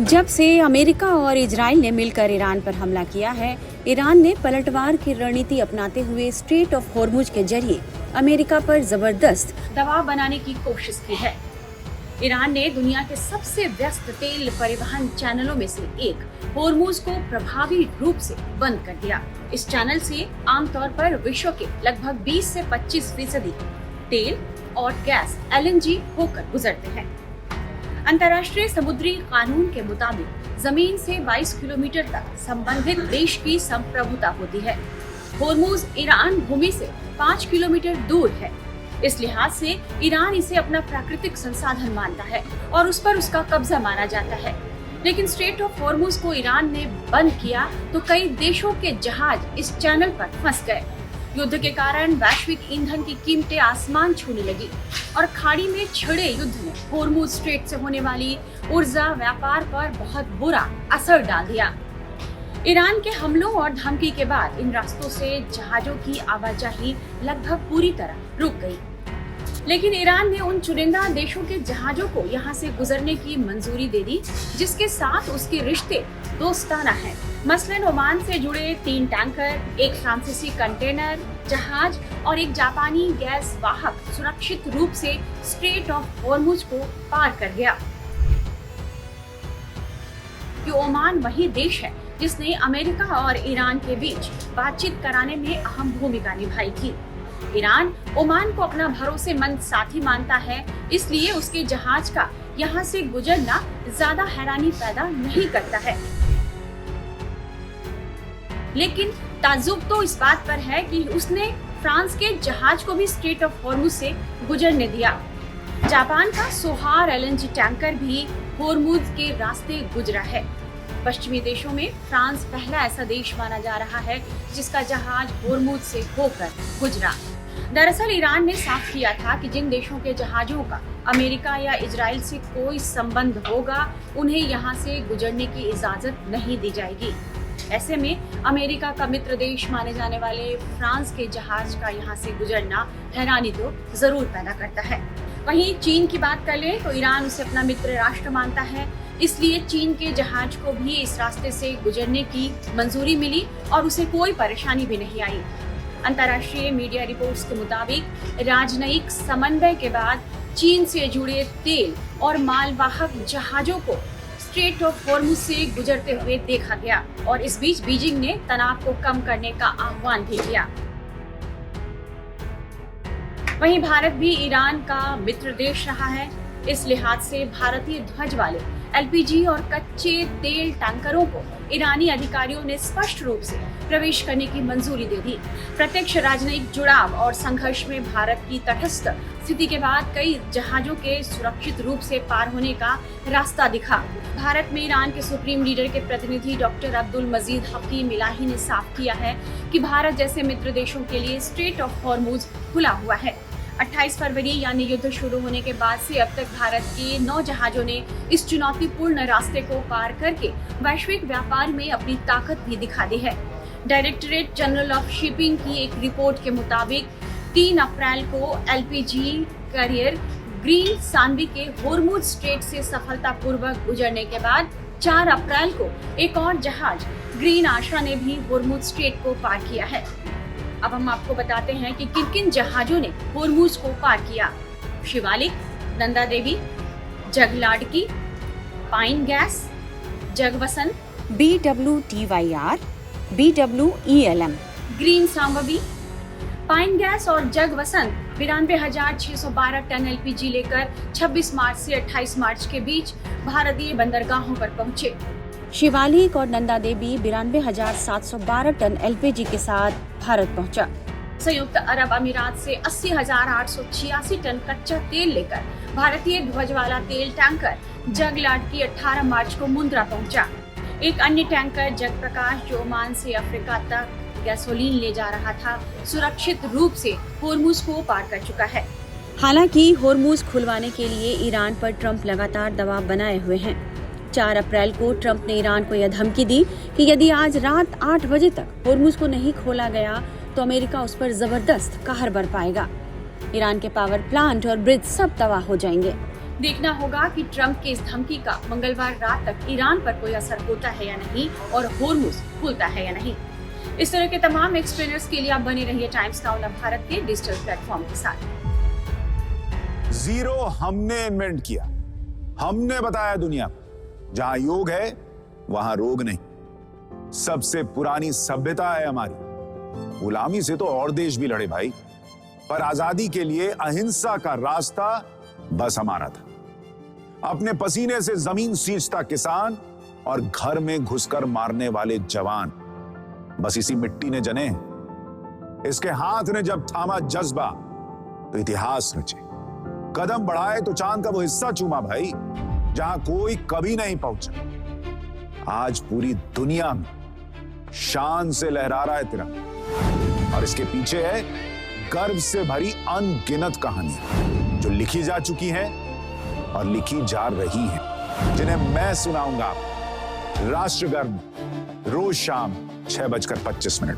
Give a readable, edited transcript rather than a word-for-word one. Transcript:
जब से अमेरिका और इजराइल ने मिलकर ईरान पर हमला किया है, ईरान ने पलटवार की रणनीति अपनाते हुए स्ट्रेट ऑफ हॉर्मुज के जरिए अमेरिका पर जबरदस्त दबाव बनाने की कोशिश की है। ईरान ने दुनिया के सबसे व्यस्त तेल परिवहन चैनलों में से एक हॉर्मुज को प्रभावी रूप से बंद कर दिया। इस चैनल से आमतौर पर विश्व के लगभग 20 से 25% तेल और गैस LNG होकर गुजरते हैं। अंतर्राष्ट्रीय समुद्री कानून के मुताबिक जमीन से 22 किलोमीटर तक संबंधित देश की संप्रभुता होती है। हॉर्मुज ईरान भूमि से 5 किलोमीटर दूर है। इस लिहाज से ईरान इसे अपना प्राकृतिक संसाधन मानता है और उस पर उसका कब्जा माना जाता है। लेकिन स्ट्रेट ऑफ हॉर्मुज को ईरान ने बंद किया तो कई देशों के जहाज इस चैनल पर फंस गए। युद्ध के कारण वैश्विक ईंधन की कीमतें आसमान छूने लगी और खाड़ी में छिड़े युद्ध ने हॉर्मुज स्ट्रेट से होने वाली ऊर्जा व्यापार पर बहुत बुरा असर डाल दिया। ईरान के हमलों और धमकी के बाद इन रास्तों से जहाजों की आवाजाही लगभग पूरी तरह रुक गई। लेकिन ईरान ने उन चुनिंदा देशों के जहाजों को यहाँ से गुजरने की मंजूरी दे दी जिसके साथ उसके रिश्ते दोस्ताना हैं। मसलन ओमान से जुड़े 3 टैंकर, एक फ्रांसीसी कंटेनर जहाज और एक जापानी गैस वाहक सुरक्षित रूप से स्ट्रेट ऑफ हॉर्मुज को पार कर गया। कि ओमान वही देश है जिसने अमेरिका और ईरान के बीच बातचीत कराने में अहम भूमिका निभाई थी। ईरान ओमान को अपना भरोसेमंद साथी मानता है, इसलिए उसके जहाज का यहाँ से गुजरना ज्यादा हैरानी पैदा नहीं करता है। लेकिन ताज्जुब तो इस बात पर है कि उसने फ्रांस के जहाज को भी स्ट्रेट ऑफ हॉर्मुज से गुजरने दिया। जापान का सोहार LNG टैंकर भी हॉर्मुज के रास्ते गुजरा है। पश्चिमी देशों में फ्रांस पहला ऐसा देश माना जा रहा है जिसका जहाज हॉर्मुज से होकर गुजरा। दरअसल ईरान ने साफ किया था कि जिन देशों के जहाजों का अमेरिका या इजराइल से कोई संबंध होगा, उन्हें यहाँ से गुजरने की इजाजत नहीं दी जाएगी। ऐसे में अमेरिका का मित्र देश माने जाने वाले फ्रांस के जहाज का यहाँ से गुजरना हैरानी तो जरूर पैदा करता है। वहीं चीन की बात कर ले तो ईरान उसे अपना मित्र राष्ट्र मानता है, इसलिए चीन के जहाज को भी इस रास्ते से गुजरने की मंजूरी मिली और उसे कोई परेशानी भी नहीं आई। अंतर्राष्ट्रीय मीडिया रिपोर्ट्स के मुताबिक राजनयिक समन्वय के बाद चीन से जुड़े तेल और मालवाहक जहाजों को स्ट्रेट ऑफ हॉर्मुज से गुजरते हुए देखा गया और इस बीच बीजिंग ने तनाव को कम करने का आह्वान भी किया। वहीं भारत भी ईरान का मित्र देश रहा है। इस लिहाज से भारतीय ध्वज वाले LPG और कच्चे तेल टैंकरों को ईरानी अधिकारियों ने स्पष्ट रूप से प्रवेश करने की मंजूरी दे दी। प्रत्यक्ष राजनयिक जुड़ाव और संघर्ष में भारत की तटस्थ स्थिति के बाद कई जहाजों के सुरक्षित रूप से पार होने का रास्ता दिखा। भारत में ईरान के सुप्रीम लीडर के प्रतिनिधि डॉक्टर अब्दुल मजीद हकीम इलाही ने साफ किया है कि भारत जैसे मित्र देशों के लिए स्ट्रेट ऑफ हॉर्मुज खुला हुआ है। 28 फरवरी यानी युद्ध शुरू होने के बाद से अब तक भारत के 9 जहाजों ने इस चुनौतीपूर्ण रास्ते को पार करके वैश्विक व्यापार में अपनी ताकत भी दिखा दी है। डायरेक्टरेट जनरल ऑफ शिपिंग की एक रिपोर्ट के मुताबिक 3 अप्रैल को LPG कैरियर ग्रीन सानवी के हॉर्मुज स्ट्रेट से सफलतापूर्वक गुजरने के बाद 4 अप्रैल को एक और जहाज ग्रीन आशा ने भी हॉर्मुज स्ट्रेट को पार किया है। अब हम आपको बताते हैं कि किन किन जहाजों ने हॉर्मुज को पार किया। Shivalik, Nanda Devi, Jag Laadki, pine gas, Jag Vasant, BWTYR, BWELM, green Shambhavi. Pine gas और जगवसन 92,612 टन LPG लेकर 26 मार्च से 28 मार्च के बीच भारतीय बंदरगाहों पर पहुंचे। शिवालिक और नंदा देवी 92,712 टन LPG के साथ भारत पहुंचा। संयुक्त अरब अमीरात से 80,886 टन कच्चा तेल लेकर भारतीय ध्वज वाला तेल टैंकर जगलाडकी 18 मार्च को मुंद्रा पहुंचा। एक अन्य टैंकर जगप्रकाश जो ओमान से अफ्रीका तक गैसोलीन ले जा रहा था, सुरक्षित रूप से हॉर्मुज को पार कर चुका है। हालांकि हॉर्मुज खुलवाने के लिए ईरान पर ट्रंप लगातार दबाव बनाए हुए हैं। 4 अप्रैल को ट्रंप ने ईरान को यह धमकी दी कि यदि आज रात 8 बजे तक हॉर्मुज को नहीं खोला गया तो अमेरिका उस पर जबरदस्त कहर बरपाएगा। ईरान के पावर प्लांट और ब्रिज सब तबाह हो जाएंगे। देखना होगा कि ट्रंप के इस धमकी का मंगलवार रात तक ईरान पर कोई असर होता है या नहीं और होर्मुज खुलता है या नहीं। इस तरह के तमाम एक्सप्लेनर्स के लिए आप बने रहिए टाइम्स नाउ भारत के डिजिटल प्लेटफॉर्म के साथ। जीरो हमने इन्वेंट किया, हमने बताया दुनिया को, जहां योग है वहां रोग नहीं। सबसे पुरानी सभ्यता है हमारी। गुलामी से तो और देश भी लड़े भाई, पर आजादी के लिए अहिंसा का रास्ता बस हमारा था। अपने पसीने से जमीन सींचता किसान और घर में घुसकर मारने वाले जवान, बस इसी मिट्टी ने जने हैं। इसके हाथ ने जब थामा जज्बा तो इतिहास रचे। कदम बढ़ाए तो चांद का वो हिस्सा चूमा भाई, जहां कोई कभी नहीं पहुंचा। आज पूरी दुनिया में शान से लहरा रहा है तिरंगा, और इसके पीछे है गर्व से भरी अनगिनत कहानियां जो लिखी जा चुकी हैं और लिखी जा रही हैं, जिन्हें मैं सुनाऊंगा राष्ट्रगर्व रोज शाम 6:25 पर।